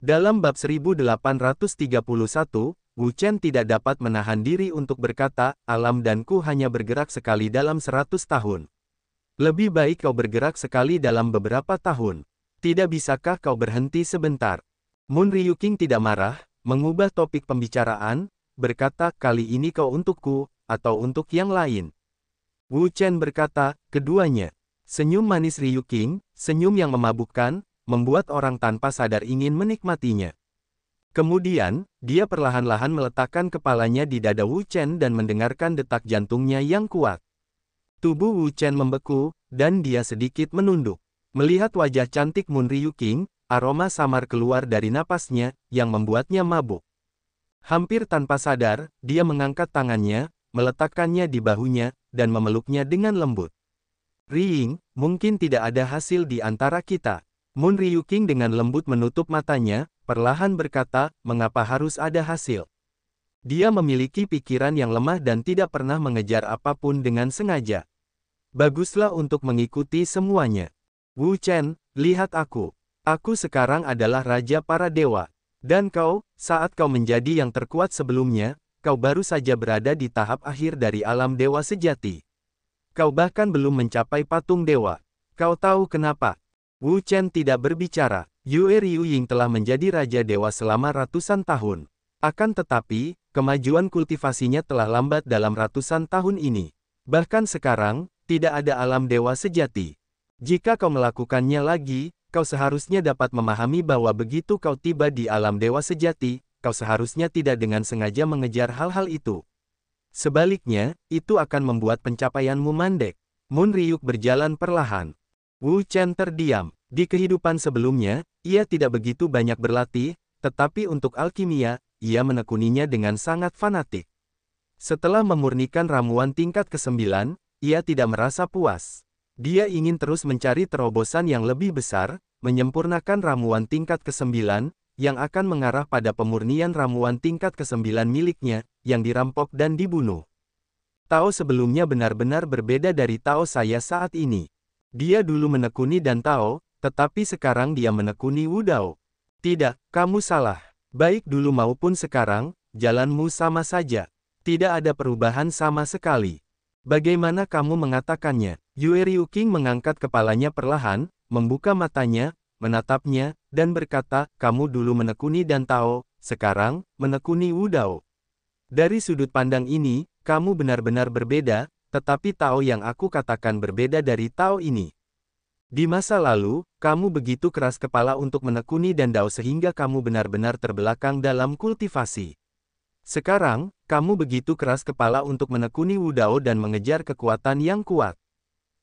Dalam bab 1831, Wu Chen tidak dapat menahan diri untuk berkata, alam dan ku hanya bergerak sekali dalam 100 tahun. Lebih baik kau bergerak sekali dalam beberapa tahun. Tidak bisakah kau berhenti sebentar? Mun Ryuking tidak marah, mengubah topik pembicaraan, berkata, kali ini kau untukku, atau untuk yang lain. Wu Chen berkata, keduanya. Senyum manis Ryuking, senyum yang memabukkan, membuat orang tanpa sadar ingin menikmatinya. Kemudian, dia perlahan-lahan meletakkan kepalanya di dada Wu Chen dan mendengarkan detak jantungnya yang kuat. Tubuh Wu Chen membeku, dan dia sedikit menunduk. Melihat wajah cantik Mun Ryuking, aroma samar keluar dari napasnya, yang membuatnya mabuk. Hampir tanpa sadar, dia mengangkat tangannya, meletakkannya di bahunya, dan memeluknya dengan lembut. Rying, mungkin tidak ada hasil di antara kita. Mun Ryuking dengan lembut menutup matanya, perlahan berkata, mengapa harus ada hasil? Dia memiliki pikiran yang lemah dan tidak pernah mengejar apapun dengan sengaja. Baguslah untuk mengikuti semuanya. Wu Chen, lihat aku. Aku sekarang adalah raja para dewa. Dan kau, saat kau menjadi yang terkuat sebelumnya, kau baru saja berada di tahap akhir dari alam dewa sejati. Kau bahkan belum mencapai patung dewa. Kau tahu kenapa? Wu Chen tidak berbicara. Yue Ryuying telah menjadi raja dewa selama ratusan tahun. Akan tetapi, kemajuan kultivasinya telah lambat dalam ratusan tahun ini. Bahkan sekarang, tidak ada alam dewa sejati. Jika kau melakukannya lagi, kau seharusnya dapat memahami bahwa begitu kau tiba di alam dewa sejati, kau seharusnya tidak dengan sengaja mengejar hal-hal itu. Sebaliknya, itu akan membuat pencapaianmu mandek. Mun Ryuk berjalan perlahan. Wu Chen terdiam. Di kehidupan sebelumnya, ia tidak begitu banyak berlatih, tetapi untuk alkimia, ia menekuninya dengan sangat fanatik. Setelah memurnikan ramuan tingkat ke-9, ia tidak merasa puas. Dia ingin terus mencari terobosan yang lebih besar, menyempurnakan ramuan tingkat ke-9, yang akan mengarah pada pemurnian ramuan tingkat ke-9 miliknya, yang dirampok dan dibunuh. Tao sebelumnya benar-benar berbeda dari Tao saya saat ini. Dia dulu menekuni dan Tao, tetapi sekarang dia menekuni Wu Dao. Tidak, kamu salah. Baik dulu maupun sekarang, jalanmu sama saja. Tidak ada perubahan sama sekali. Bagaimana kamu mengatakannya? Yue Ryuking mengangkat kepalanya perlahan, membuka matanya, menatapnya, dan berkata, kamu dulu menekuni dan Tao, sekarang, menekuni Wu Dao. Dari sudut pandang ini, kamu benar-benar berbeda, tetapi Tao yang aku katakan berbeda dari Tao ini. Di masa lalu, kamu begitu keras kepala untuk menekuni dan Dao sehingga kamu benar-benar terbelakang dalam kultivasi. Sekarang, kamu begitu keras kepala untuk menekuni Wu Dao dan mengejar kekuatan yang kuat.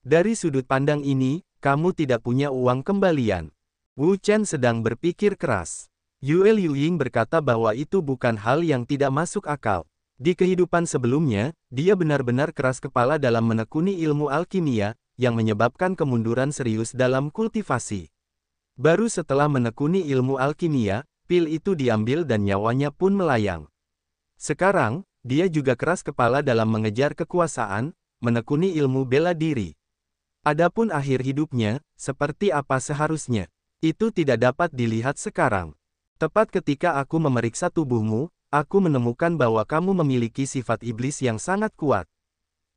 Dari sudut pandang ini, kamu tidak punya uang kembalian. Wu Chen sedang berpikir keras. Yue Ryuying berkata bahwa itu bukan hal yang tidak masuk akal. Di kehidupan sebelumnya, dia benar-benar keras kepala dalam menekuni ilmu alkimia, yang menyebabkan kemunduran serius dalam kultivasi. Baru setelah menekuni ilmu alkimia, pil itu diambil dan nyawanya pun melayang. Sekarang, dia juga keras kepala dalam mengejar kekuasaan, menekuni ilmu bela diri. Adapun akhir hidupnya, seperti apa seharusnya, itu tidak dapat dilihat sekarang. Tepat ketika aku memeriksa tubuhmu, aku menemukan bahwa kamu memiliki sifat iblis yang sangat kuat.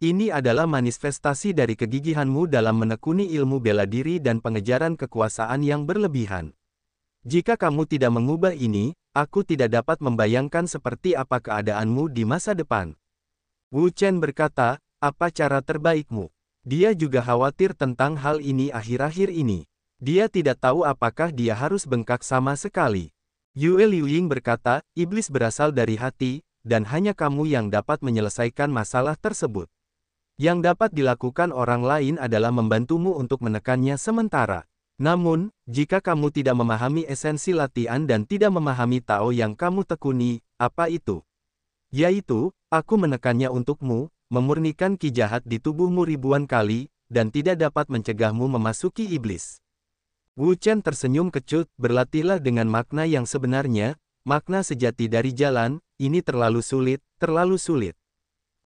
Ini adalah manifestasi dari kegigihanmu dalam menekuni ilmu bela diri dan pengejaran kekuasaan yang berlebihan. Jika kamu tidak mengubah ini, aku tidak dapat membayangkan seperti apa keadaanmu di masa depan. Wu Chen berkata, apa cara terbaikmu? Dia juga khawatir tentang hal ini akhir-akhir ini. Dia tidak tahu apakah dia harus bengkak sama sekali. Yue Ryuying berkata, iblis berasal dari hati, dan hanya kamu yang dapat menyelesaikan masalah tersebut. Yang dapat dilakukan orang lain adalah membantumu untuk menekannya sementara. Namun, jika kamu tidak memahami esensi latihan dan tidak memahami Tao yang kamu tekuni, apa itu? Yaitu, aku menekannya untukmu, memurnikan ki jahat di tubuhmu ribuan kali, dan tidak dapat mencegahmu memasuki iblis. Wu Chen tersenyum kecut, berlatihlah dengan makna yang sebenarnya, makna sejati dari jalan, ini terlalu sulit, terlalu sulit.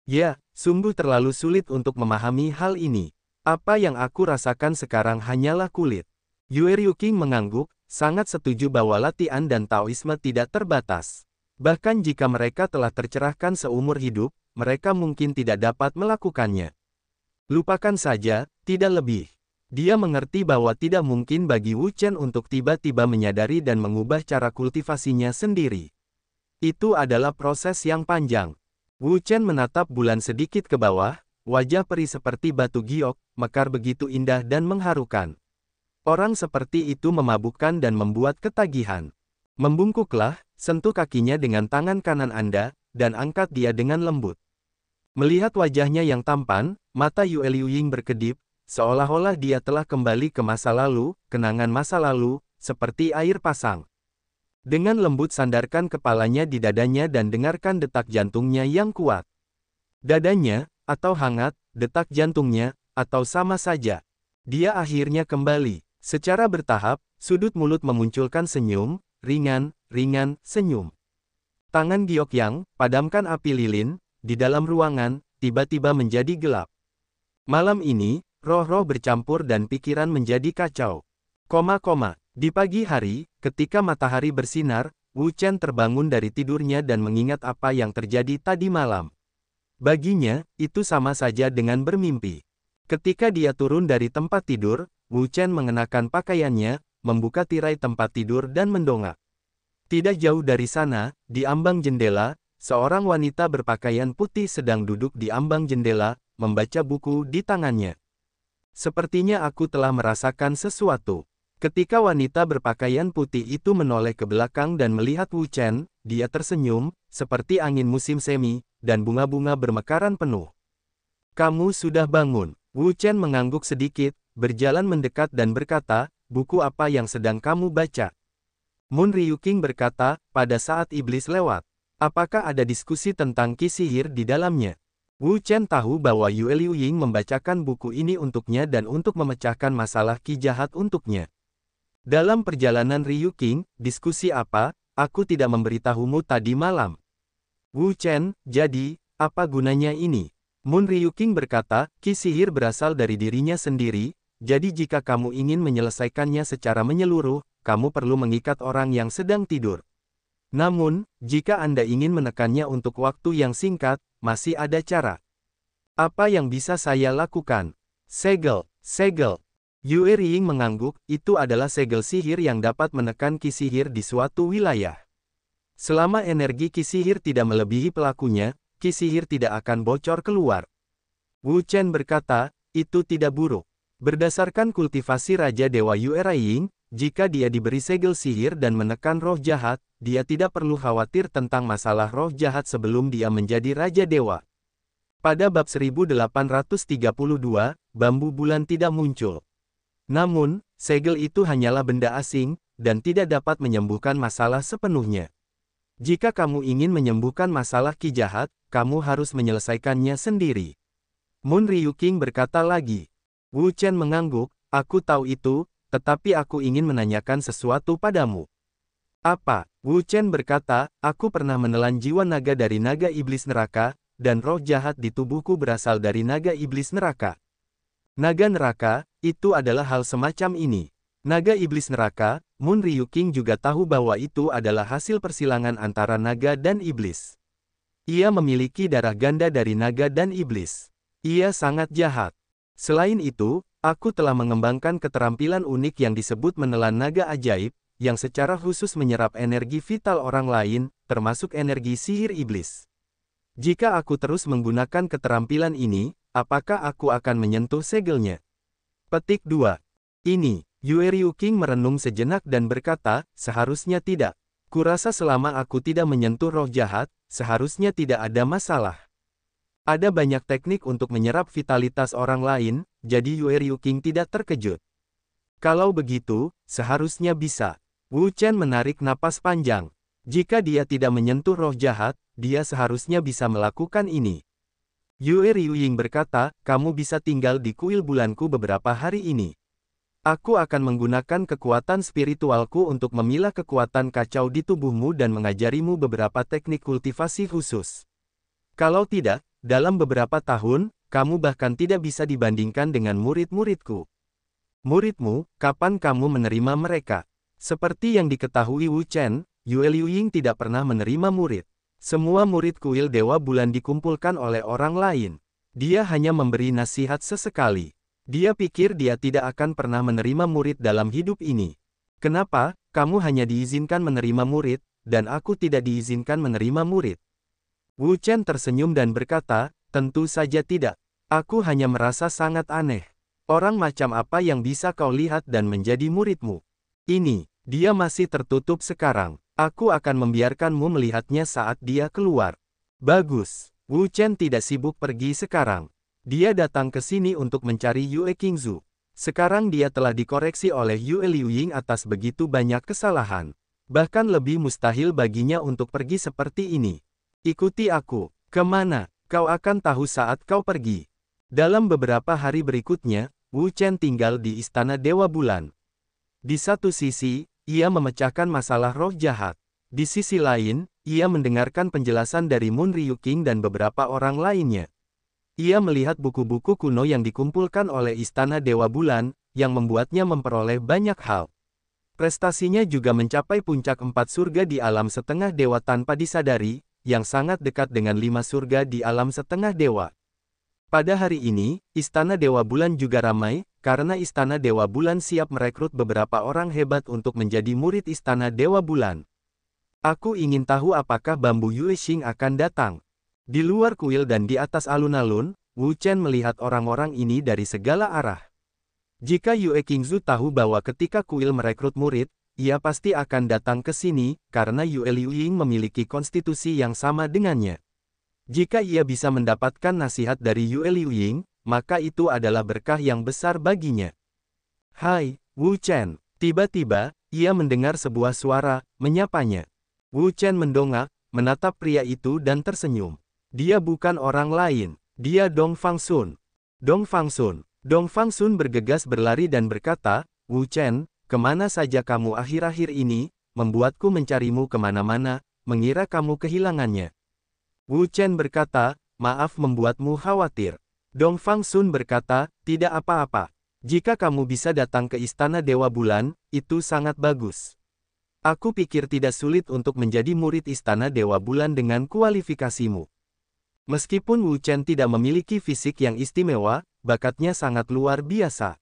Ya, sungguh terlalu sulit untuk memahami hal ini. Apa yang aku rasakan sekarang hanyalah kulit. Yue Ryuking mengangguk, sangat setuju bahwa latihan dan Taoisme tidak terbatas. Bahkan jika mereka telah tercerahkan seumur hidup, mereka mungkin tidak dapat melakukannya. Lupakan saja, tidak lebih. Dia mengerti bahwa tidak mungkin bagi Wu Chen untuk tiba-tiba menyadari dan mengubah cara kultivasinya sendiri. Itu adalah proses yang panjang. Wu Chen menatap bulan sedikit ke bawah, wajah peri seperti batu giok, mekar begitu indah dan mengharukan. Orang seperti itu memabukkan dan membuat ketagihan. Membungkuklah, sentuh kakinya dengan tangan kanan Anda, dan angkat dia dengan lembut. Melihat wajahnya yang tampan, mata Yue Liuying berkedip, seolah-olah dia telah kembali ke masa lalu, kenangan masa lalu, seperti air pasang. Dengan lembut sandarkan kepalanya di dadanya dan dengarkan detak jantungnya yang kuat. Dadanya, atau hangat, detak jantungnya, atau sama saja. Dia akhirnya kembali. Secara bertahap, sudut mulut memunculkan senyum, ringan, senyum. Tangan Giok Yang, padamkan api lilin, di dalam ruangan, tiba-tiba menjadi gelap. Malam ini, roh-roh bercampur dan pikiran menjadi kacau. Di pagi hari, ketika matahari bersinar, Wu Chen terbangun dari tidurnya dan mengingat apa yang terjadi tadi malam. Baginya, itu sama saja dengan bermimpi. Ketika dia turun dari tempat tidur, Wu Chen mengenakan pakaiannya, membuka tirai tempat tidur dan mendongak. Tidak jauh dari sana, di ambang jendela, seorang wanita berpakaian putih sedang duduk di ambang jendela, membaca buku di tangannya. Sepertinya aku telah merasakan sesuatu. Ketika wanita berpakaian putih itu menoleh ke belakang dan melihat Wu Chen, dia tersenyum, seperti angin musim semi, dan bunga-bunga bermekaran penuh. Kamu sudah bangun. Wu Chen mengangguk sedikit, berjalan mendekat dan berkata, buku apa yang sedang kamu baca? Mun Ryuking berkata, pada saat iblis lewat. Apakah ada diskusi tentang ki sihir di dalamnya? Wu Chen tahu bahwa Yue Liuying membacakan buku ini untuknya dan untuk memecahkan masalah ki jahat untuknya. Dalam perjalanan Ryuking, diskusi apa, aku tidak memberitahumu tadi malam. Wu Chen, jadi, apa gunanya ini? Mun Ryuking berkata, ki sihir berasal dari dirinya sendiri, jadi jika kamu ingin menyelesaikannya secara menyeluruh, kamu perlu mengikat orang yang sedang tidur. Namun, jika Anda ingin menekannya untuk waktu yang singkat, masih ada cara. Apa yang bisa saya lakukan? Segel. Yue Ring mengangguk, itu adalah segel sihir yang dapat menekan ki sihir di suatu wilayah. Selama energi ki sihir tidak melebihi pelakunya, ki sihir tidak akan bocor keluar. Wu Chen berkata, itu tidak buruk. Berdasarkan kultivasi Raja Dewa Yue Ring, jika dia diberi segel sihir dan menekan roh jahat, dia tidak perlu khawatir tentang masalah roh jahat sebelum dia menjadi Raja Dewa. Pada bab 1832, bambu bulan tidak muncul. Namun, segel itu hanyalah benda asing, dan tidak dapat menyembuhkan masalah sepenuhnya. Jika kamu ingin menyembuhkan masalah ki jahat, kamu harus menyelesaikannya sendiri. Mun Ryuking berkata lagi. Wu Chen mengangguk, aku tahu itu, tetapi aku ingin menanyakan sesuatu padamu. Apa? Wu Chen berkata, aku pernah menelan jiwa naga dari naga iblis neraka, dan roh jahat di tubuhku berasal dari naga iblis neraka. Naga neraka, itu adalah hal semacam ini. Naga iblis neraka, Mun Ryuking juga tahu bahwa itu adalah hasil persilangan antara naga dan iblis. Ia memiliki darah ganda dari naga dan iblis. Ia sangat jahat. Selain itu, aku telah mengembangkan keterampilan unik yang disebut menelan naga ajaib, yang secara khusus menyerap energi vital orang lain, termasuk energi sihir iblis. Jika aku terus menggunakan keterampilan ini, apakah aku akan menyentuh segelnya? Petik 2. Ini, Yue Ryuking merenung sejenak dan berkata, seharusnya tidak. Kurasa selama aku tidak menyentuh roh jahat, seharusnya tidak ada masalah. Ada banyak teknik untuk menyerap vitalitas orang lain, jadi Yue Ryuking tidak terkejut. Kalau begitu, seharusnya bisa. Wu Chen menarik napas panjang. Jika dia tidak menyentuh roh jahat, dia seharusnya bisa melakukan ini. Yue Ryuking berkata, kamu bisa tinggal di kuil bulanku beberapa hari ini. Aku akan menggunakan kekuatan spiritualku untuk memilah kekuatan kacau di tubuhmu dan mengajarimu beberapa teknik kultivasi khusus. Kalau tidak, dalam beberapa tahun, kamu bahkan tidak bisa dibandingkan dengan murid-muridku. Muridmu, kapan kamu menerima mereka? Seperti yang diketahui Wu Chen, Yue Liuying tidak pernah menerima murid. Semua murid kuil Dewa Bulan dikumpulkan oleh orang lain. Dia hanya memberi nasihat sesekali. Dia pikir dia tidak akan pernah menerima murid dalam hidup ini. Kenapa, kamu hanya diizinkan menerima murid, dan aku tidak diizinkan menerima murid? Wu Chen tersenyum dan berkata, tentu saja tidak. Aku hanya merasa sangat aneh. Orang macam apa yang bisa kau lihat dan menjadi muridmu? Ini, dia masih tertutup sekarang. Aku akan membiarkanmu melihatnya saat dia keluar. Bagus. Wu Chen tidak sibuk pergi sekarang. Dia datang ke sini untuk mencari Yue Qingzu. Sekarang dia telah dikoreksi oleh Yue Liuying atas begitu banyak kesalahan. Bahkan lebih mustahil baginya untuk pergi seperti ini. Ikuti aku. Kemana? Kau akan tahu saat kau pergi. Dalam beberapa hari berikutnya, Wu Chen tinggal di Istana Dewa Bulan. Di satu sisi, ia memecahkan masalah roh jahat. Di sisi lain, ia mendengarkan penjelasan dari Moon Ryuking dan beberapa orang lainnya. Ia melihat buku-buku kuno yang dikumpulkan oleh Istana Dewa Bulan, yang membuatnya memperoleh banyak hal. Prestasinya juga mencapai puncak 4 surga di alam setengah dewa tanpa disadari, yang sangat dekat dengan 5 surga di alam setengah dewa. Pada hari ini, Istana Dewa Bulan juga ramai, karena Istana Dewa Bulan siap merekrut beberapa orang hebat untuk menjadi murid Istana Dewa Bulan. Aku ingin tahu apakah Bambu Yuexing akan datang. Di luar kuil dan di atas alun-alun, Wu Chen melihat orang-orang ini dari segala arah. Jika Yue Qingzu tahu bahwa ketika kuil merekrut murid, ia pasti akan datang ke sini, karena Yue Liuying memiliki konstitusi yang sama dengannya. Jika ia bisa mendapatkan nasihat dari Yue Liuying, maka itu adalah berkah yang besar baginya. Hai, Wu Chen. Tiba-tiba, ia mendengar sebuah suara, menyapanya. Wu Chen mendongak, menatap pria itu dan tersenyum. Dia bukan orang lain, dia Dong Fangsun. Dong Fangsun. Dong Fangsun bergegas berlari dan berkata, Wu Chen, kemana saja kamu akhir-akhir ini, membuatku mencarimu kemana-mana, mengira kamu kehilangannya. Wu Chen berkata, maaf membuatmu khawatir. Dong Fangsun berkata, tidak apa-apa. Jika kamu bisa datang ke Istana Dewa Bulan, itu sangat bagus. Aku pikir tidak sulit untuk menjadi murid Istana Dewa Bulan dengan kualifikasimu. Meskipun Wu Chen tidak memiliki fisik yang istimewa, bakatnya sangat luar biasa.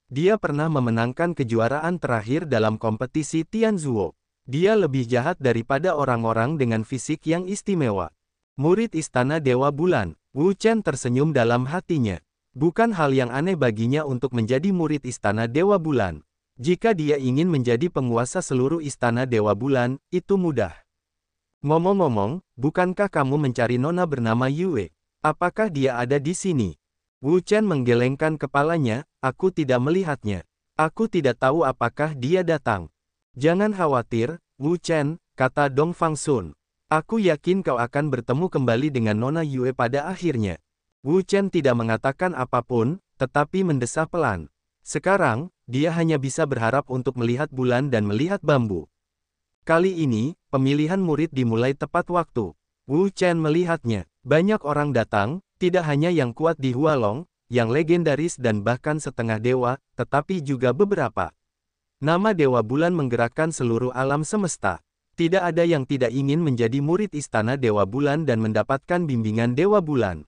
Dia pernah memenangkan kejuaraan terakhir dalam kompetisi Tianzuo. Dia lebih jahat daripada orang-orang dengan fisik yang istimewa. Murid Istana Dewa Bulan, Wu Chen tersenyum dalam hatinya. Bukan hal yang aneh baginya untuk menjadi murid Istana Dewa Bulan. Jika dia ingin menjadi penguasa seluruh Istana Dewa Bulan, itu mudah. Ngomong-ngomong, bukankah kamu mencari nona bernama Yue? Apakah dia ada di sini? Wu Chen menggelengkan kepalanya, aku tidak melihatnya. Aku tidak tahu apakah dia datang. Jangan khawatir, Wu Chen, kata Dong Fangsun. Aku yakin kau akan bertemu kembali dengan Nona Yue pada akhirnya. Wu Chen tidak mengatakan apapun, tetapi mendesah pelan. Sekarang, dia hanya bisa berharap untuk melihat bulan dan melihat bambu. Kali ini, pemilihan murid dimulai tepat waktu. Wu Chen melihatnya. Banyak orang datang, tidak hanya yang kuat di Hualong, yang legendaris dan bahkan setengah dewa, tetapi juga beberapa. Nama Dewa Bulan menggerakkan seluruh alam semesta. Tidak ada yang tidak ingin menjadi murid Istana Dewa Bulan dan mendapatkan bimbingan Dewa Bulan.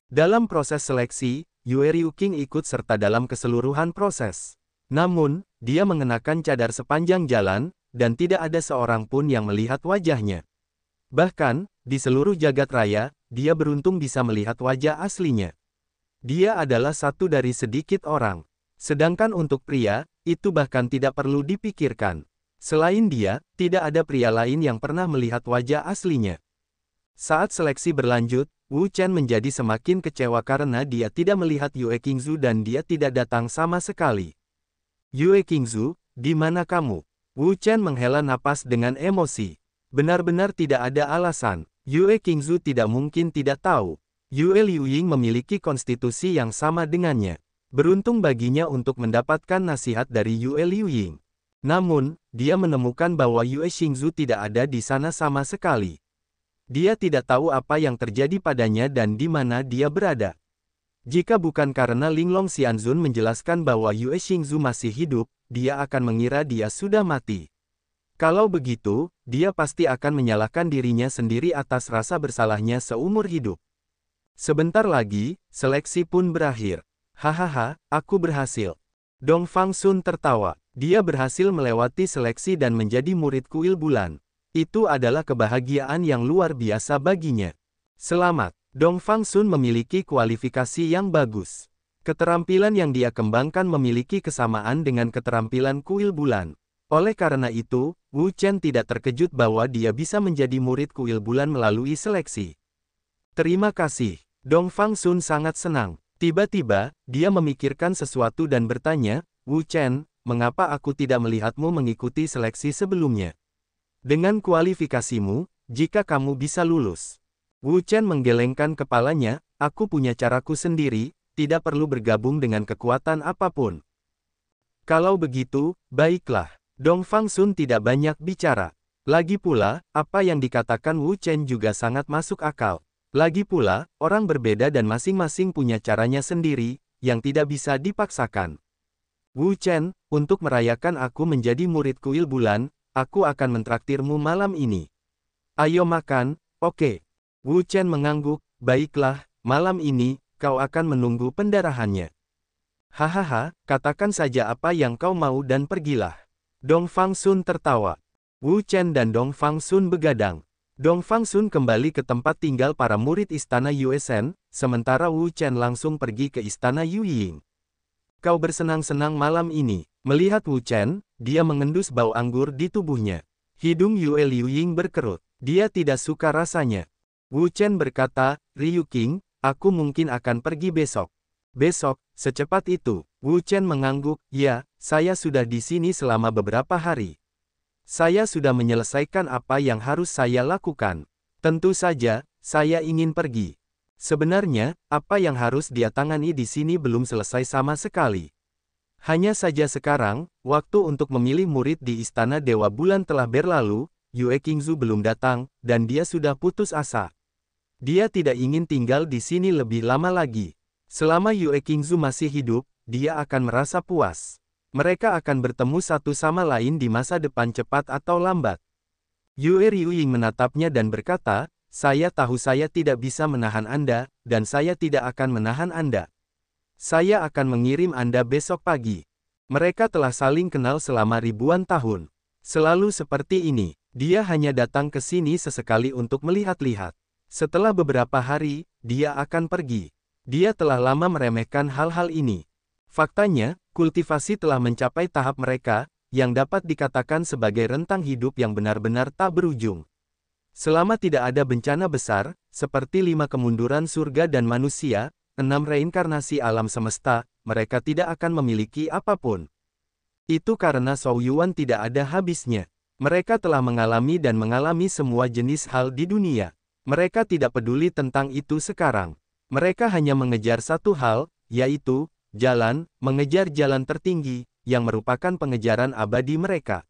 Dalam proses seleksi, Yue Ryuking ikut serta dalam keseluruhan proses. Namun, dia mengenakan cadar sepanjang jalan, dan tidak ada seorang pun yang melihat wajahnya. Bahkan, di seluruh jagat raya, dia beruntung bisa melihat wajah aslinya. Dia adalah satu dari sedikit orang. Sedangkan untuk pria, itu bahkan tidak perlu dipikirkan. Selain dia, tidak ada pria lain yang pernah melihat wajah aslinya. Saat seleksi berlanjut, Wu Chen menjadi semakin kecewa karena dia tidak melihat Yue Qingzu dan dia tidak datang sama sekali. Yue Qingzu, di mana kamu? Wu Chen menghela napas dengan emosi. Benar-benar tidak ada alasan. Yue Qingzu tidak mungkin tidak tahu. Yue Liuying memiliki konstitusi yang sama dengannya. Beruntung baginya untuk mendapatkan nasihat dari Yue Liuying. Namun, dia menemukan bahwa Yue Qingzu tidak ada di sana sama sekali. Dia tidak tahu apa yang terjadi padanya dan di mana dia berada. Jika bukan karena Linglong Xianzun menjelaskan bahwa Yue Qingzu masih hidup, dia akan mengira dia sudah mati. Kalau begitu, dia pasti akan menyalahkan dirinya sendiri atas rasa bersalahnya seumur hidup. Sebentar lagi, seleksi pun berakhir. Hahaha, aku berhasil. Dongfang Sun tertawa. Dia berhasil melewati seleksi dan menjadi murid kuil bulan. Itu adalah kebahagiaan yang luar biasa baginya. Selamat, Dongfang Sun memiliki kualifikasi yang bagus. Keterampilan yang dia kembangkan memiliki kesamaan dengan keterampilan kuil bulan. Oleh karena itu, Wu Chen tidak terkejut bahwa dia bisa menjadi murid kuil bulan melalui seleksi. Terima kasih. Dongfang Sun sangat senang. Tiba-tiba, dia memikirkan sesuatu dan bertanya, Wu Chen, mengapa aku tidak melihatmu mengikuti seleksi sebelumnya? Dengan kualifikasimu, jika kamu bisa lulus. Wu Chen menggelengkan kepalanya, aku punya caraku sendiri, tidak perlu bergabung dengan kekuatan apapun. Kalau begitu, baiklah. Dongfang Sun tidak banyak bicara. Lagi pula, apa yang dikatakan Wu Chen juga sangat masuk akal. Lagi pula, orang berbeda dan masing-masing punya caranya sendiri, yang tidak bisa dipaksakan. Wu Chen, untuk merayakan aku menjadi murid kuil bulan, aku akan mentraktirmu malam ini. Ayo makan, oke. Wu Chen mengangguk, baiklah, malam ini, kau akan menunggu pendarahannya. Hahaha, katakan saja apa yang kau mau dan pergilah. Dongfang Sun tertawa. Wu Chen dan Dongfang Sun begadang. Dongfang Sun kembali ke tempat tinggal para murid istana Yuesen, sementara Wu Chen langsung pergi ke istana Yuying. Kau bersenang-senang malam ini. Melihat Wu Chen, dia mengendus bau anggur di tubuhnya. Hidung Yue Liuying berkerut. Dia tidak suka rasanya. Wu Chen berkata, Ryu King, aku mungkin akan pergi besok. Besok, secepat itu. Wu Chen mengangguk, ya, saya sudah di sini selama beberapa hari. Saya sudah menyelesaikan apa yang harus saya lakukan. Tentu saja, saya ingin pergi. Sebenarnya, apa yang harus dia tangani di sini belum selesai sama sekali. Hanya saja sekarang, waktu untuk memilih murid di Istana Dewa Bulan telah berlalu, Yue Qingzu belum datang, dan dia sudah putus asa. Dia tidak ingin tinggal di sini lebih lama lagi. Selama Yue Qingzu masih hidup, dia akan merasa puas. Mereka akan bertemu satu sama lain di masa depan cepat atau lambat. Yue Liuying menatapnya dan berkata, saya tahu saya tidak bisa menahan Anda, dan saya tidak akan menahan Anda. Saya akan mengirim Anda besok pagi. Mereka telah saling kenal selama ribuan tahun. Selalu seperti ini, dia hanya datang ke sini sesekali untuk melihat-lihat. Setelah beberapa hari, dia akan pergi. Dia telah lama meremehkan hal-hal ini. Faktanya, kultivasi telah mencapai tahap mereka, yang dapat dikatakan sebagai rentang hidup yang benar-benar tak berujung. Selama tidak ada bencana besar, seperti 5 kemunduran surga dan manusia, 6 reinkarnasi alam semesta, mereka tidak akan memiliki apapun. Itu karena Shou Yuan tidak ada habisnya. Mereka telah mengalami dan mengalami semua jenis hal di dunia. Mereka tidak peduli tentang itu sekarang. Mereka hanya mengejar satu hal, yaitu jalan, mengejar jalan tertinggi, yang merupakan pengejaran abadi mereka.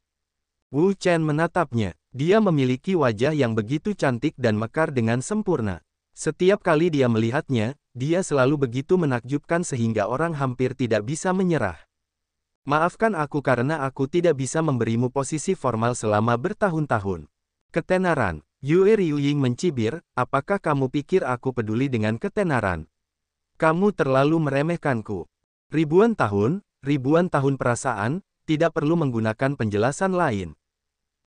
Wu Chen menatapnya. Dia memiliki wajah yang begitu cantik dan mekar dengan sempurna. Setiap kali dia melihatnya, dia selalu begitu menakjubkan sehingga orang hampir tidak bisa menyerah. Maafkan aku karena aku tidak bisa memberimu posisi formal selama bertahun-tahun. Ketenaran. Yue Liuying mencibir, apakah kamu pikir aku peduli dengan ketenaran? Kamu terlalu meremehkanku. Ribuan tahun perasaan, tidak perlu menggunakan penjelasan lain.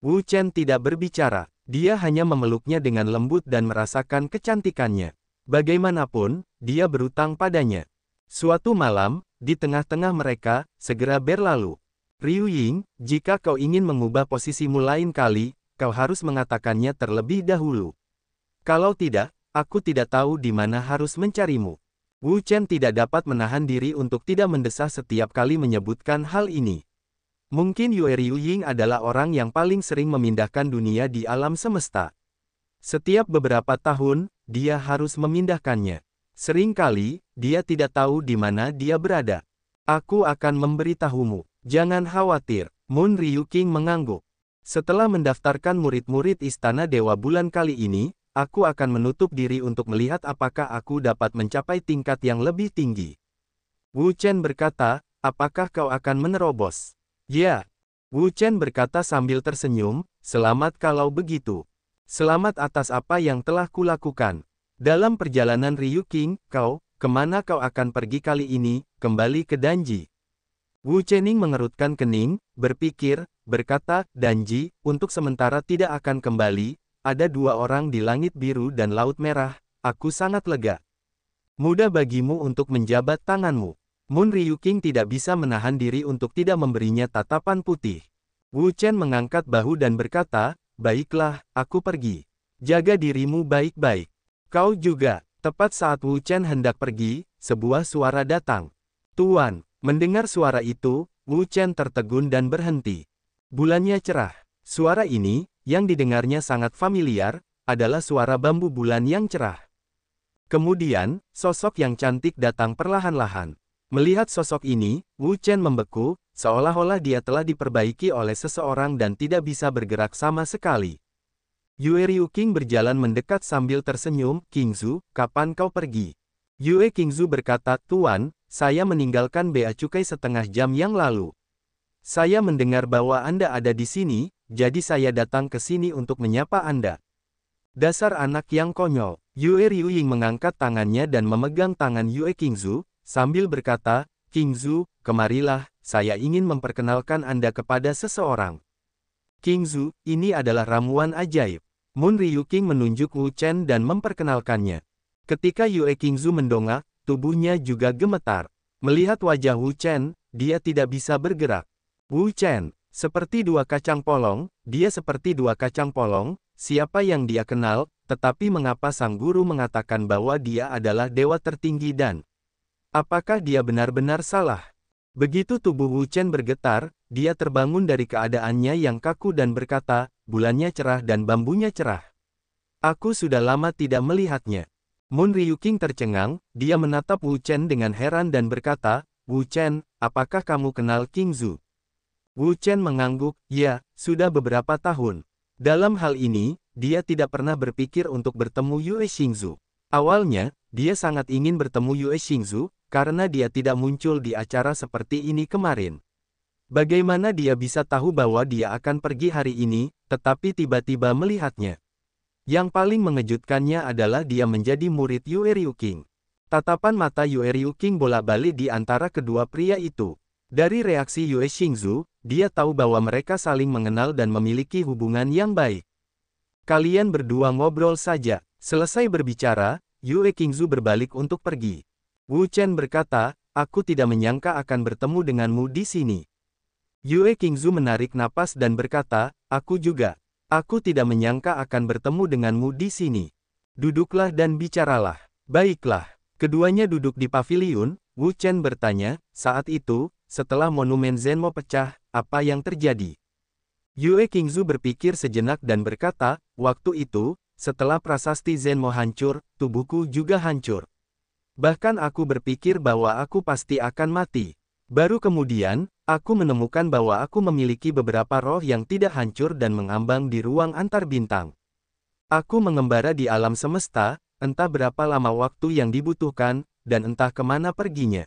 Wu Chen tidak berbicara, dia hanya memeluknya dengan lembut dan merasakan kecantikannya. Bagaimanapun, dia berutang padanya. Suatu malam, di tengah-tengah mereka, segera berlalu. Ryu Ying, jika kau ingin mengubah posisimu lain kali, kau harus mengatakannya terlebih dahulu. Kalau tidak, aku tidak tahu di mana harus mencarimu. Wu Chen tidak dapat menahan diri untuk tidak mendesah setiap kali menyebutkan hal ini. Mungkin Yue Liuying adalah orang yang paling sering memindahkan dunia di alam semesta. Setiap beberapa tahun, dia harus memindahkannya. Seringkali, dia tidak tahu di mana dia berada. Aku akan memberitahumu. Jangan khawatir. Moon Ryu King mengangguk. Setelah mendaftarkan murid-murid Istana Dewa Bulan kali ini, aku akan menutup diri untuk melihat apakah aku dapat mencapai tingkat yang lebih tinggi. Wu Chen berkata, apakah kau akan menerobos? Ya, Wu Chen berkata sambil tersenyum, selamat kalau begitu. Selamat atas apa yang telah kulakukan. Dalam perjalanan Ryuking, kemana kau akan pergi kali ini? Kembali ke Danji. Wu Chening mengerutkan kening, berpikir, berkata, Danji, untuk sementara tidak akan kembali, ada dua orang di langit biru dan laut merah, aku sangat lega. Mudah bagimu untuk menjabat tanganmu. Moon Ryuking tidak bisa menahan diri untuk tidak memberinya tatapan putih. Wu Chen mengangkat bahu dan berkata, baiklah, aku pergi. Jaga dirimu baik-baik. Kau juga. Tepat saat Wu Chen hendak pergi, sebuah suara datang. Tuan, mendengar suara itu, Wu Chen tertegun dan berhenti. Bulannya cerah. Suara ini, yang didengarnya sangat familiar, adalah suara bambu bulan yang cerah. Kemudian, sosok yang cantik datang perlahan-lahan. Melihat sosok ini, Wu Chen membeku, seolah-olah dia telah diperbaiki oleh seseorang dan tidak bisa bergerak sama sekali. Yue Ryuking berjalan mendekat sambil tersenyum, Qingzu, kapan kau pergi? Yue Qingzu berkata, Tuan, saya meninggalkan Bea Cukai setengah jam yang lalu. Saya mendengar bahwa Anda ada di sini, jadi saya datang ke sini untuk menyapa Anda. Dasar anak yang konyol. Yue Ryuking mengangkat tangannya dan memegang tangan Yue Qingzu, sambil berkata, Qingzu, kemarilah, saya ingin memperkenalkan Anda kepada seseorang. Qingzu, ini adalah ramuan ajaib. Moon Ryuking menunjuk Wu Chen dan memperkenalkannya. Ketika Yue Qingzu mendongak, tubuhnya juga gemetar. Melihat wajah Wu Chen, dia tidak bisa bergerak. Wu Chen, seperti dua kacang polong, dia seperti dua kacang polong, siapa yang dia kenal, tetapi mengapa sang guru mengatakan bahwa dia adalah dewa tertinggi dan apakah dia benar-benar salah? Begitu tubuh Wu Chen bergetar, dia terbangun dari keadaannya yang kaku dan berkata, bulannya cerah dan bambunya cerah. Aku sudah lama tidak melihatnya. Moon Ryuking tercengang, dia menatap Wu Chen dengan heran dan berkata, Wu Chen, apakah kamu kenal Qingzu? Wu Chen mengangguk, ya, sudah beberapa tahun. Dalam hal ini, dia tidak pernah berpikir untuk bertemu Yue Qingzu. Awalnya, dia sangat ingin bertemu Yue Qingzu, karena dia tidak muncul di acara seperti ini kemarin. Bagaimana dia bisa tahu bahwa dia akan pergi hari ini, tetapi tiba-tiba melihatnya? Yang paling mengejutkannya adalah dia menjadi murid Yue Ryuking. Tatapan mata Yue Ryuking bolak-balik di antara kedua pria itu. Dari reaksi Yue Qingzu, dia tahu bahwa mereka saling mengenal dan memiliki hubungan yang baik. Kalian berdua ngobrol saja. Selesai berbicara, Yue Qingzu berbalik untuk pergi. Wu Chen berkata, aku tidak menyangka akan bertemu denganmu di sini. Yue Qingzu menarik napas dan berkata, aku juga. Aku tidak menyangka akan bertemu denganmu di sini. Duduklah dan bicaralah. Baiklah. Keduanya duduk di paviliun, Wu Chen bertanya, saat itu, setelah monumen Zenmo pecah, apa yang terjadi? Yue Qingzu berpikir sejenak dan berkata, waktu itu, setelah prasasti Zenmo hancur, tubuhku juga hancur. Bahkan aku berpikir bahwa aku pasti akan mati. Baru kemudian, aku menemukan bahwa aku memiliki beberapa roh yang tidak hancur dan mengambang di ruang antar bintang. Aku mengembara di alam semesta, entah berapa lama waktu yang dibutuhkan, dan entah kemana perginya.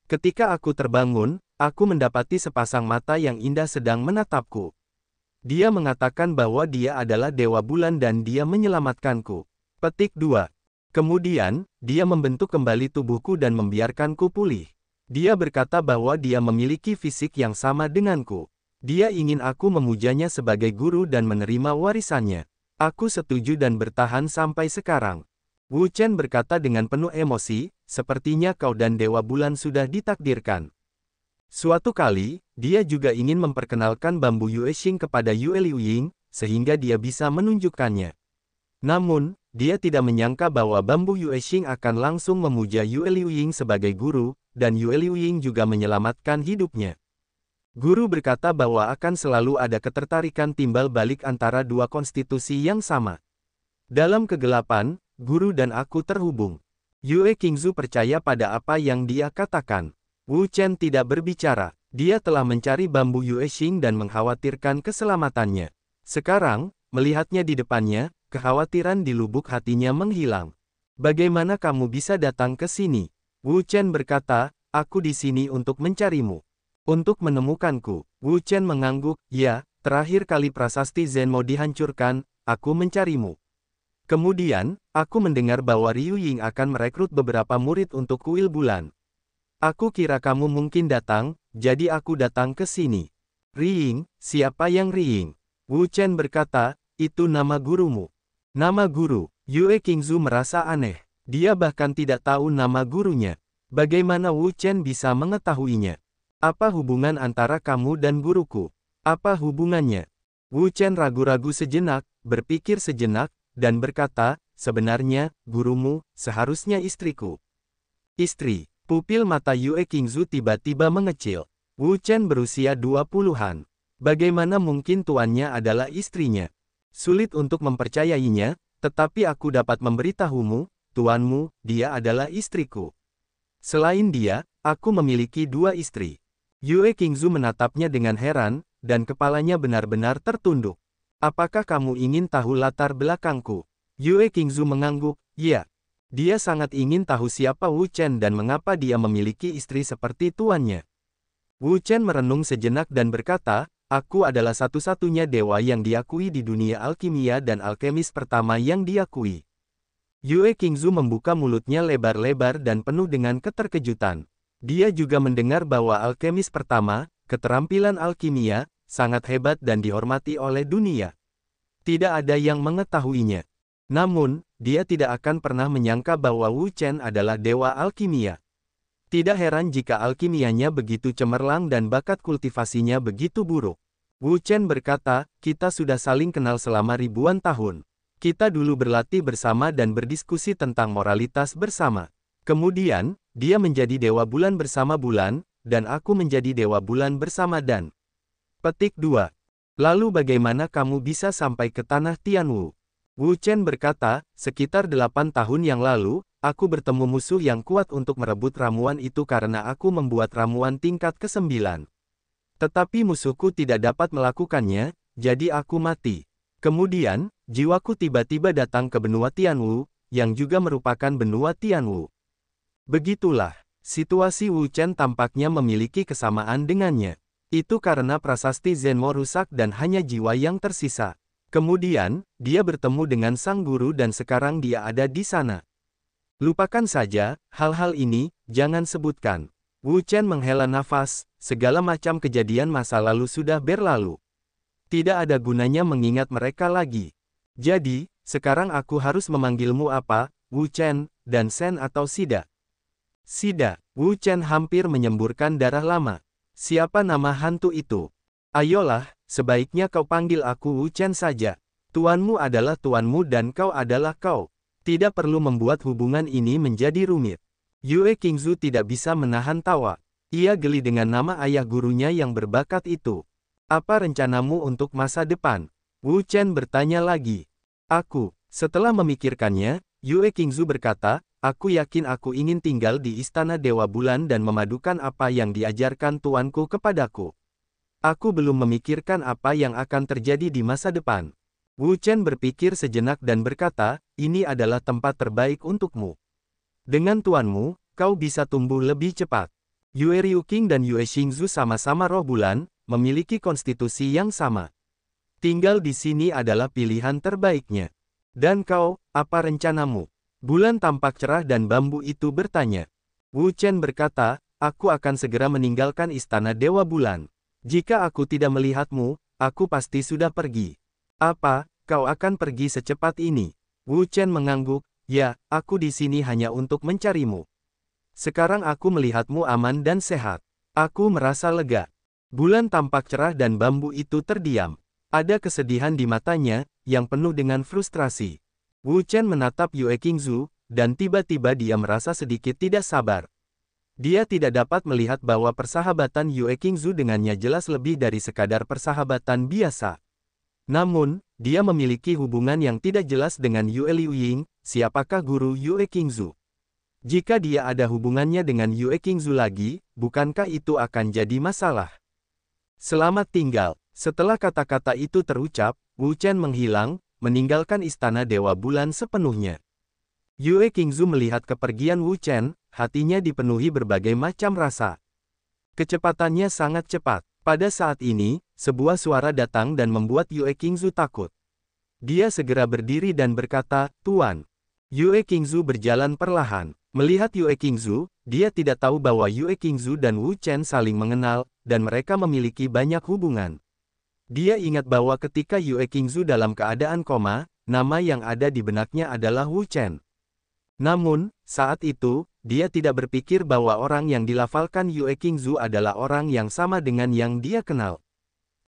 Ketika aku terbangun, aku mendapati sepasang mata yang indah sedang menatapku. Dia mengatakan bahwa dia adalah Dewa Bulan dan dia menyelamatkanku. Petik 2. Kemudian, dia membentuk kembali tubuhku dan membiarkanku pulih. Dia berkata bahwa dia memiliki fisik yang sama denganku. Dia ingin aku memujanya sebagai guru dan menerima warisannya. Aku setuju dan bertahan sampai sekarang. Wu Chen berkata dengan penuh emosi, sepertinya kau dan Dewa Bulan sudah ditakdirkan. Suatu kali, dia juga ingin memperkenalkan bambu Yuexing kepada Yue Liuying, sehingga dia bisa menunjukkannya. Namun, dia tidak menyangka bahwa bambu Yuexing akan langsung memuja Yue Liuying sebagai guru, dan Yue Liuying juga menyelamatkan hidupnya. Guru berkata bahwa akan selalu ada ketertarikan timbal balik antara dua konstitusi yang sama. Dalam kegelapan, guru dan aku terhubung. Yue Qingzu percaya pada apa yang dia katakan. Wu Chen tidak berbicara. Dia telah mencari bambu Yuexing dan mengkhawatirkan keselamatannya. Sekarang, melihatnya di depannya, kekhawatiran di lubuk hatinya menghilang. Bagaimana kamu bisa datang ke sini? Wu Chen berkata, aku di sini untuk mencarimu. Untuk menemukanku, Wu Chen mengangguk, ya, terakhir kali prasasti Zenmo dihancurkan, aku mencarimu. Kemudian, aku mendengar bahwa Ryu Ying akan merekrut beberapa murid untuk kuil bulan. Aku kira kamu mungkin datang, jadi aku datang ke sini. Riying, siapa yang Riying? Wu Chen berkata, itu nama gurumu. Nama guru, Yue Qingzu merasa aneh. Dia bahkan tidak tahu nama gurunya. Bagaimana Wu Chen bisa mengetahuinya? Apa hubungan antara kamu dan guruku? Apa hubungannya? Wu Chen ragu-ragu sejenak, berpikir sejenak, dan berkata, sebenarnya, gurumu, seharusnya istriku. Istri, pupil mata Yue Qingzu tiba-tiba mengecil. Wu Chen berusia 20-an. Bagaimana mungkin tuannya adalah istrinya? Sulit untuk mempercayainya, tetapi aku dapat memberitahumu, tuanmu, dia adalah istriku. Selain dia, aku memiliki 2 istri. Yue Qingzu menatapnya dengan heran, dan kepalanya benar-benar tertunduk. Apakah kamu ingin tahu latar belakangku? Yue Qingzu mengangguk, ya. Dia sangat ingin tahu siapa Wu Chen dan mengapa dia memiliki istri seperti tuannya. Wu Chen merenung sejenak dan berkata, aku adalah satu-satunya dewa yang diakui di dunia alkimia dan alkemis pertama yang diakui. Yue Qingzu membuka mulutnya lebar-lebar dan penuh dengan keterkejutan. Dia juga mendengar bahwa alkemis pertama, keterampilan alkimia, sangat hebat dan dihormati oleh dunia. Tidak ada yang mengetahuinya. Namun, dia tidak akan pernah menyangka bahwa Wu Chen adalah dewa alkimia. Tidak heran jika alkimianya begitu cemerlang dan bakat kultivasinya begitu buruk. Wu Chen berkata, kita sudah saling kenal selama ribuan tahun. Kita dulu berlatih bersama dan berdiskusi tentang moralitas bersama. Kemudian, dia menjadi dewa bulan bersama bulan, dan aku menjadi dewa bulan bersama Dan. Petik 2. Lalu bagaimana kamu bisa sampai ke tanah Tianwu? Wu Chen berkata, sekitar 8 tahun yang lalu, aku bertemu musuh yang kuat untuk merebut ramuan itu karena aku membuat ramuan tingkat ke-9. Tetapi musuhku tidak dapat melakukannya, jadi aku mati. Kemudian, jiwaku tiba-tiba datang ke benua Tianwu, yang juga merupakan benua Tianwu. Begitulah, situasi Wu Chen tampaknya memiliki kesamaan dengannya. Itu karena prasasti Zenmo rusak dan hanya jiwa yang tersisa. Kemudian, dia bertemu dengan sang guru dan sekarang dia ada di sana. Lupakan saja, hal-hal ini, jangan sebutkan. Wu Chen menghela nafas, segala macam kejadian masa lalu sudah berlalu. Tidak ada gunanya mengingat mereka lagi. Jadi, sekarang aku harus memanggilmu apa, Wu Chen, dan Sen atau Sida? Sida, Wu Chen hampir menyemburkan darah lama. Siapa nama hantu itu? Ayolah, sebaiknya kau panggil aku Wu Chen saja. Tuanmu adalah tuanmu dan kau adalah kau. Tidak perlu membuat hubungan ini menjadi rumit. Yue Qingzu tidak bisa menahan tawa. Ia geli dengan nama ayah gurunya yang berbakat itu. Apa rencanamu untuk masa depan? Wu Chen bertanya lagi. Setelah memikirkannya, Yue Qingzu berkata, aku yakin aku ingin tinggal di Istana Dewa Bulan dan memadukan apa yang diajarkan tuanku kepadaku. Aku belum memikirkan apa yang akan terjadi di masa depan. Wu Chen berpikir sejenak dan berkata, ini adalah tempat terbaik untukmu. Dengan tuanmu, kau bisa tumbuh lebih cepat. Yue Ryuking dan Yue Xingzu sama-sama roh bulan, memiliki konstitusi yang sama. Tinggal di sini adalah pilihan terbaiknya. Dan kau, apa rencanamu? Bulan tampak cerah dan bambu itu bertanya. Wu Chen berkata, aku akan segera meninggalkan Istana Dewa Bulan. Jika aku tidak melihatmu, aku pasti sudah pergi. Apa, kau akan pergi secepat ini? Wu Chen mengangguk, ya, aku di sini hanya untuk mencarimu. Sekarang aku melihatmu aman dan sehat. Aku merasa lega. Bulan tampak cerah dan bambu itu terdiam. Ada kesedihan di matanya, yang penuh dengan frustrasi. Wu Chen menatap Yue Qingzu, dan tiba-tiba dia merasa sedikit tidak sabar. Dia tidak dapat melihat bahwa persahabatan Yue Qingzu dengannya jelas lebih dari sekadar persahabatan biasa. Namun, dia memiliki hubungan yang tidak jelas dengan Yue Liuying, siapakah guru Yue Qingzu. Jika dia ada hubungannya dengan Yue Qingzu lagi, bukankah itu akan jadi masalah? Selamat tinggal. Setelah kata-kata itu terucap, Wu Chen menghilang, meninggalkan Istana Dewa Bulan sepenuhnya. Yue Qingzu melihat kepergian Wu Chen, hatinya dipenuhi berbagai macam rasa. Kecepatannya sangat cepat. Pada saat ini, sebuah suara datang dan membuat Yue Qingzu takut. Dia segera berdiri dan berkata, "Tuan." Yue Qingzu berjalan perlahan. Melihat Yue Qingzu, dia tidak tahu bahwa Yue Qingzu dan Wu Chen saling mengenal, dan mereka memiliki banyak hubungan. Dia ingat bahwa ketika Yue Qingzu dalam keadaan koma, nama yang ada di benaknya adalah Wu Chen. Namun, saat itu, dia tidak berpikir bahwa orang yang dilafalkan Yue Qingzu adalah orang yang sama dengan yang dia kenal.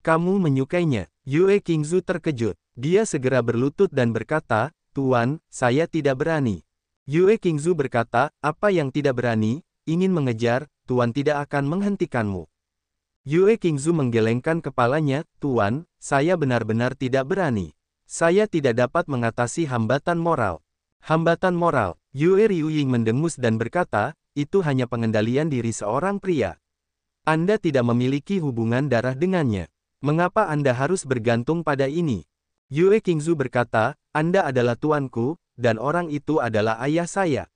"Kamu menyukainya?" Yue Qingzu terkejut. Dia segera berlutut dan berkata, "Tuan, saya tidak berani." Yue Qingzu berkata, "Apa yang tidak berani? Ingin mengejar, Tuan tidak akan menghentikanmu." Yue Qingzu menggelengkan kepalanya, "Tuan, saya benar-benar tidak berani. Saya tidak dapat mengatasi hambatan moral." Hambatan moral. Yue Ryuying mendengus dan berkata, "Itu hanya pengendalian diri seorang pria. Anda tidak memiliki hubungan darah dengannya. Mengapa Anda harus bergantung pada ini?" Yue Qingzu berkata, "Anda adalah tuanku, dan orang itu adalah ayah saya.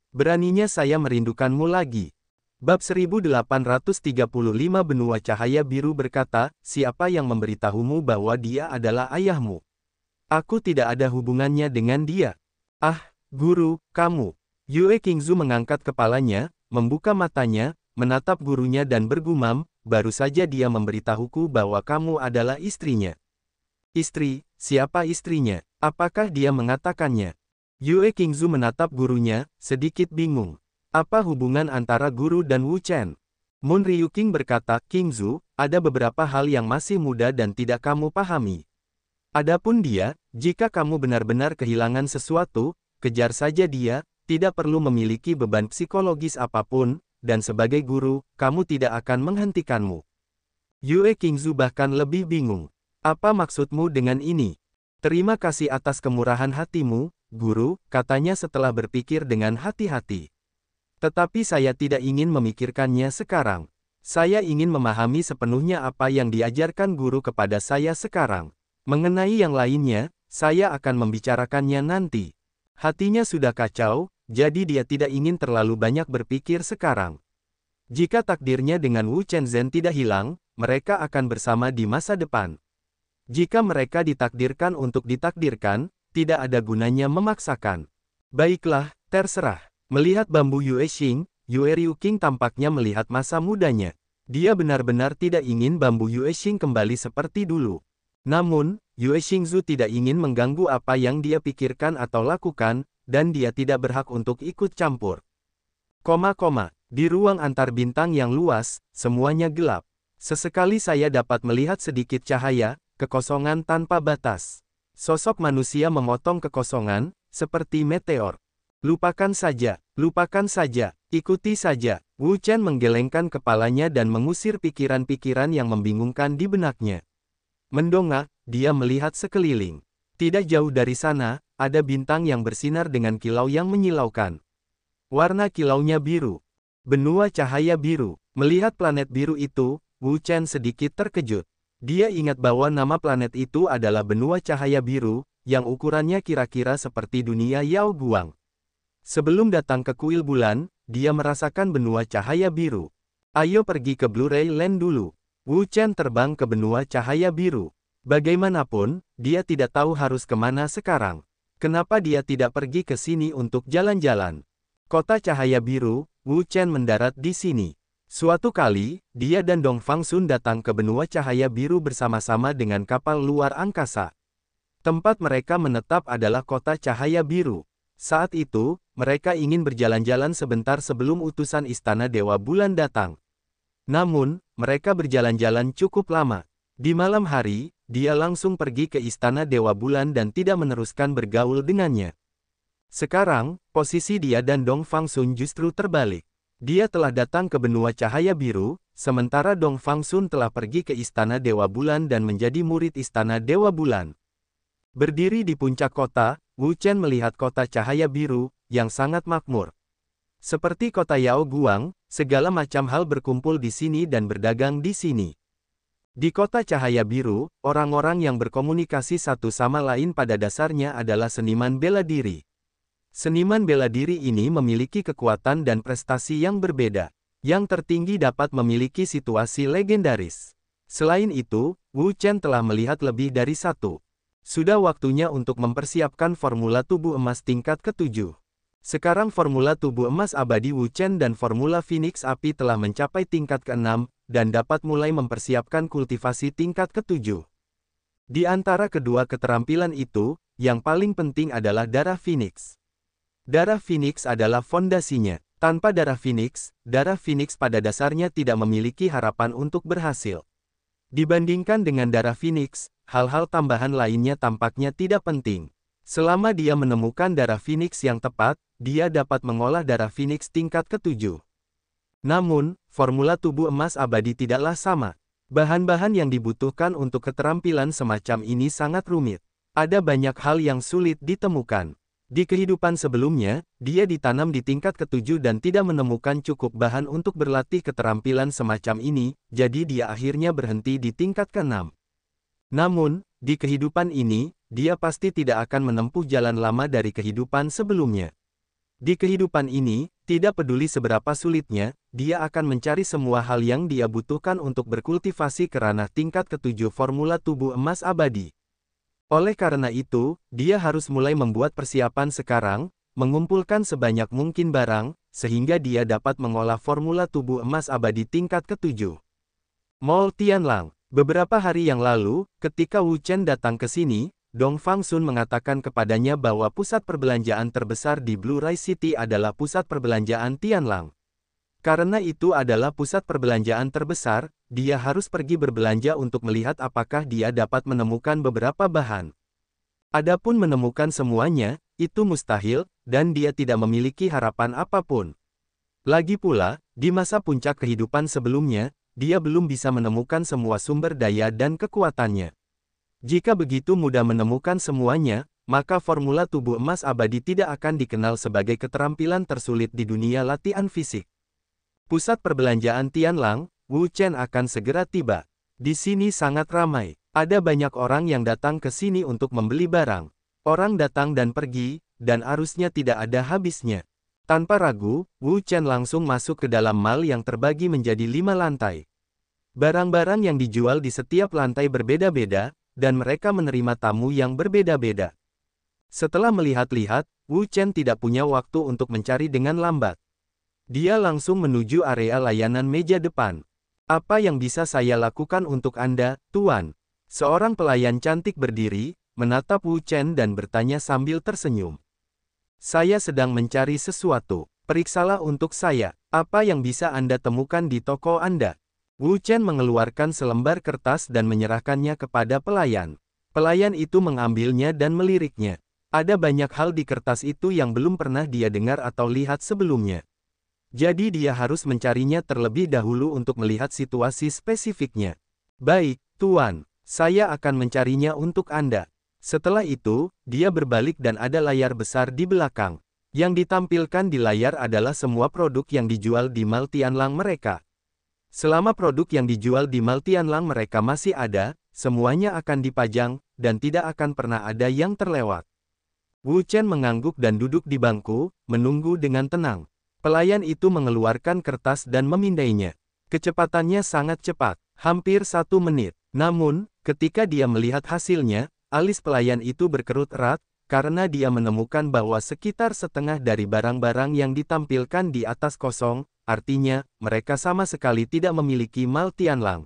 Beraninya saya merindukanmu lagi." Bab 1835 Benua Cahaya Biru berkata, "Siapa yang memberitahumu bahwa dia adalah ayahmu? Aku tidak ada hubungannya dengan dia." "Ah, guru, kamu." Yue Qingzu mengangkat kepalanya, membuka matanya, menatap gurunya dan bergumam, "Baru saja dia memberitahuku bahwa kamu adalah istrinya." "Istri? Siapa istrinya? Apakah dia mengatakannya?" Yue Qingzu menatap gurunya, sedikit bingung. "Apa hubungan antara guru dan Wu Chen?" Mun Ryuking berkata, "Qingzu, ada beberapa hal yang masih muda dan tidak kamu pahami. Adapun dia, jika kamu benar-benar kehilangan sesuatu, kejar saja dia, tidak perlu memiliki beban psikologis apapun, dan sebagai guru, kamu tidak akan menghentikanmu." Yue Qingzu bahkan lebih bingung. "Apa maksudmu dengan ini?" "Terima kasih atas kemurahan hatimu, guru," katanya setelah berpikir dengan hati-hati. "Tetapi saya tidak ingin memikirkannya sekarang. Saya ingin memahami sepenuhnya apa yang diajarkan guru kepada saya sekarang. Mengenai yang lainnya, saya akan membicarakannya nanti." Hatinya sudah kacau, jadi dia tidak ingin terlalu banyak berpikir sekarang. Jika takdirnya dengan Wu Chenzhen tidak hilang, mereka akan bersama di masa depan. Jika mereka ditakdirkan untuk ditakdirkan, tidak ada gunanya memaksakan. "Baiklah, terserah." Melihat bambu Yue Xing, Yue Ryuking tampaknya melihat masa mudanya. Dia benar-benar tidak ingin bambu Yue Xing kembali seperti dulu. Namun, Yue Xingzu tidak ingin mengganggu apa yang dia pikirkan atau lakukan, dan dia tidak berhak untuk ikut campur. Di ruang antar bintang yang luas, semuanya gelap. Sesekali saya dapat melihat sedikit cahaya, kekosongan tanpa batas. Sosok manusia memotong kekosongan, seperti meteor. Lupakan saja, ikuti saja." Wu Chen menggelengkan kepalanya dan mengusir pikiran-pikiran yang membingungkan di benaknya. Mendongak, dia melihat sekeliling. Tidak jauh dari sana, ada bintang yang bersinar dengan kilau yang menyilaukan. Warna kilaunya biru. Benua cahaya biru. Melihat planet biru itu, Wu Chen sedikit terkejut. Dia ingat bahwa nama planet itu adalah benua cahaya biru, yang ukurannya kira-kira seperti dunia Yao Guang. Sebelum datang ke kuil bulan, dia merasakan benua cahaya biru. "Ayo pergi ke Blue-ray Land dulu." Wu Chen terbang ke benua cahaya biru. Bagaimanapun, dia tidak tahu harus kemana sekarang. Kenapa dia tidak pergi ke sini untuk jalan-jalan? Kota cahaya biru, Wu Chen mendarat di sini. Suatu kali, dia dan Dong Fangsun datang ke benua cahaya biru bersama-sama dengan kapal luar angkasa. Tempat mereka menetap adalah kota cahaya biru. Saat itu, mereka ingin berjalan-jalan sebentar sebelum utusan Istana Dewa Bulan datang. Namun, mereka berjalan-jalan cukup lama. Di malam hari, dia langsung pergi ke Istana Dewa Bulan dan tidak meneruskan bergaul dengannya. Sekarang, posisi dia dan Dong Fangsun justru terbalik. Dia telah datang ke benua cahaya biru, sementara Dong Fangsun telah pergi ke Istana Dewa Bulan dan menjadi murid Istana Dewa Bulan. Berdiri di puncak kota, Wu Chen melihat kota cahaya biru, yang sangat makmur. Seperti kota Yao Guang, segala macam hal berkumpul di sini dan berdagang di sini. Di kota cahaya biru, orang-orang yang berkomunikasi satu sama lain pada dasarnya adalah seniman bela diri. Seniman bela diri ini memiliki kekuatan dan prestasi yang berbeda. Yang tertinggi dapat memiliki situasi legendaris. Selain itu, Wu Chen telah melihat lebih dari satu. Sudah waktunya untuk mempersiapkan formula tubuh emas tingkat ke-7. Sekarang formula tubuh emas abadi Wu Chen dan formula Phoenix api telah mencapai tingkat ke-6, dan dapat mulai mempersiapkan kultivasi tingkat ke-7. Di antara kedua keterampilan itu, yang paling penting adalah darah Phoenix. Darah Phoenix adalah fondasinya. Tanpa darah Phoenix pada dasarnya tidak memiliki harapan untuk berhasil. Dibandingkan dengan darah Phoenix, hal-hal tambahan lainnya tampaknya tidak penting. Selama dia menemukan darah Phoenix yang tepat, dia dapat mengolah darah Phoenix tingkat ke-7. Namun, formula tubuh emas abadi tidaklah sama. Bahan-bahan yang dibutuhkan untuk keterampilan semacam ini sangat rumit. Ada banyak hal yang sulit ditemukan. Di kehidupan sebelumnya, dia ditanam di tingkat ke-7 dan tidak menemukan cukup bahan untuk berlatih keterampilan semacam ini, jadi dia akhirnya berhenti di tingkat ke-6. Namun, di kehidupan ini, dia pasti tidak akan menempuh jalan lama dari kehidupan sebelumnya. Di kehidupan ini, tidak peduli seberapa sulitnya, dia akan mencari semua hal yang dia butuhkan untuk berkultivasi ke ranah tingkat ke-7 formula tubuh emas abadi. Oleh karena itu, dia harus mulai membuat persiapan sekarang, mengumpulkan sebanyak mungkin barang, sehingga dia dapat mengolah formula tubuh emas abadi tingkat ke-7. Mall Tianlang. Beberapa hari yang lalu, ketika Wu Chen datang ke sini, Dong Fangsun mengatakan kepadanya bahwa pusat perbelanjaan terbesar di Blue Rise City adalah pusat perbelanjaan Tianlang. Karena itu adalah pusat perbelanjaan terbesar, dia harus pergi berbelanja untuk melihat apakah dia dapat menemukan beberapa bahan. Adapun menemukan semuanya, itu mustahil, dan dia tidak memiliki harapan apapun. Lagi pula, di masa puncak kehidupan sebelumnya, dia belum bisa menemukan semua sumber daya dan kekuatannya. Jika begitu mudah menemukan semuanya, maka formula tubuh emas abadi tidak akan dikenal sebagai keterampilan tersulit di dunia latihan fisik. Pusat perbelanjaan Tianlang, Wu Chen akan segera tiba. Di sini sangat ramai. Ada banyak orang yang datang ke sini untuk membeli barang. Orang datang dan pergi, dan arusnya tidak ada habisnya. Tanpa ragu, Wu Chen langsung masuk ke dalam mall yang terbagi menjadi 5 lantai. Barang-barang yang dijual di setiap lantai berbeda-beda, dan mereka menerima tamu yang berbeda-beda. Setelah melihat-lihat, Wu Chen tidak punya waktu untuk mencari dengan lambat. Dia langsung menuju area layanan meja depan. Apa yang bisa saya lakukan untuk Anda, Tuan? Seorang pelayan cantik berdiri, menatap Wu Chen dan bertanya sambil tersenyum. Saya sedang mencari sesuatu. Periksalah untuk saya. Apa yang bisa Anda temukan di toko Anda? Wu Chen mengeluarkan selembar kertas dan menyerahkannya kepada pelayan. Pelayan itu mengambilnya dan meliriknya. Ada banyak hal di kertas itu yang belum pernah dia dengar atau lihat sebelumnya. Jadi dia harus mencarinya terlebih dahulu untuk melihat situasi spesifiknya. Baik, Tuan, saya akan mencarinya untuk Anda. Setelah itu, dia berbalik dan ada layar besar di belakang. Yang ditampilkan di layar adalah semua produk yang dijual di Mall Tianlang mereka. Selama produk yang dijual di Mall Tianlang mereka masih ada, semuanya akan dipajang, dan tidak akan pernah ada yang terlewat. Wu Chen mengangguk dan duduk di bangku, menunggu dengan tenang. Pelayan itu mengeluarkan kertas dan memindainya. Kecepatannya sangat cepat, hampir 1 menit. Namun, ketika dia melihat hasilnya, alis pelayan itu berkerut erat, karena dia menemukan bahwa sekitar setengah dari barang-barang yang ditampilkan di atas kosong, artinya, mereka sama sekali tidak memiliki Mall Tianlang.